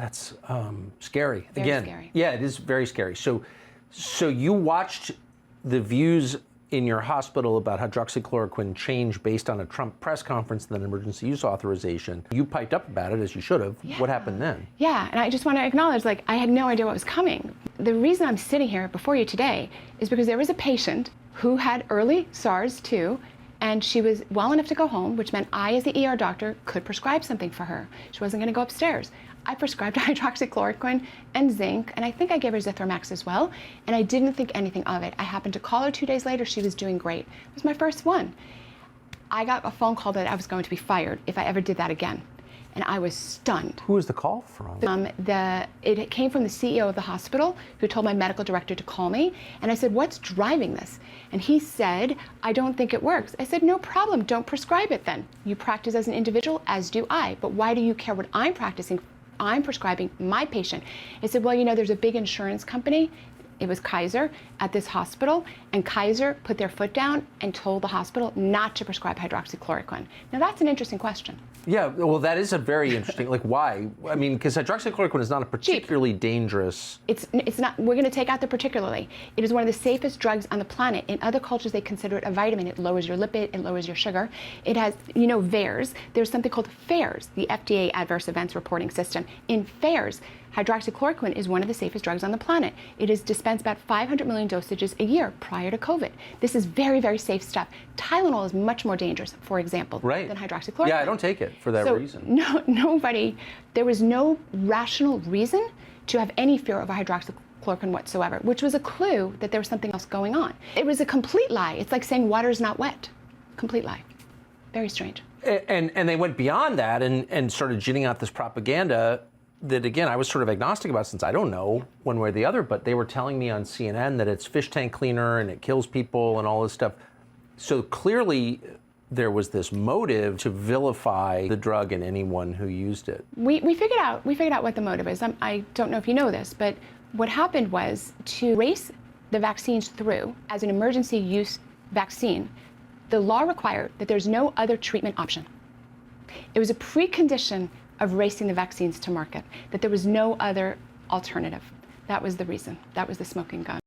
that's scary. Very Again, scary. Yeah, it is very scary. So you watched the views in your hospital about hydroxychloroquine change based on a Trump press conference and then emergency use authorization. You piped up about it, as you should have. Yeah. What happened then? Yeah, and I just want to acknowledge, like, I had no idea what was coming. The reason I'm sitting here before you today is because there was a patient who had early SARS too, and she was well enough to go home, which meant I, as the ER doctor, could prescribe something for her. She wasn't going to go upstairs. I prescribed hydroxychloroquine and zinc, and I think I gave her Zithromax as well, and I didn't think anything of it. I happened to call her 2 days later. She was doing great. It was my first one. I got a phone call that I was going to be fired if I ever did that again, and I was stunned. Who was the call from? It came from the CEO of the hospital, who told my medical director to call me, and I said, what's driving this? And he said, I don't think it works. I said, no problem, don't prescribe it then. You practice as an individual, as do I, but why do you care what I'm practicing? I'm prescribing my patient. I said, well, you know, there's a big insurance company. It was Kaiser at this hospital, and Kaiser put their foot down and told the hospital not to prescribe hydroxychloroquine. Now, that's an interesting question. Yeah, well, that is a very interesting, like, why? I mean, because hydroxychloroquine is not a particularly dangerous... It's not, we're going to take out the particularly. It is one of the safest drugs on the planet. In other cultures, they consider it a vitamin. It lowers your lipid, it lowers your sugar. It has, you know, VAERS. There's something called FAERS, the FDA Adverse Events Reporting System. In FAERS, hydroxychloroquine is one of the safest drugs on the planet. It is dispensed about 500 million dosages a year prior to COVID. This is very, very safe stuff. Tylenol is much more dangerous, for example, than hydroxychloroquine. Yeah, I don't take it for that reason. There was no rational reason to have any fear of a hydroxychloroquine whatsoever, which was a clue that there was something else going on. It was a complete lie. It's like saying water is not wet. Complete lie. Very strange. And they went beyond that and started ginning out this propaganda that, again, I was sort of agnostic about, since I don't know one way or the other, but they were telling me on CNN that it's fish tank cleaner and it kills people and all this stuff. So clearly there was this motive to vilify the drug and anyone who used it. We figured out what the motive is. I don't know if you know this, but what happened was, to race the vaccines through as an emergency use vaccine, the law required that there's no other treatment option. It was a precondition of racing the vaccines to market, that there was no other alternative. That was the reason. That was the smoking gun.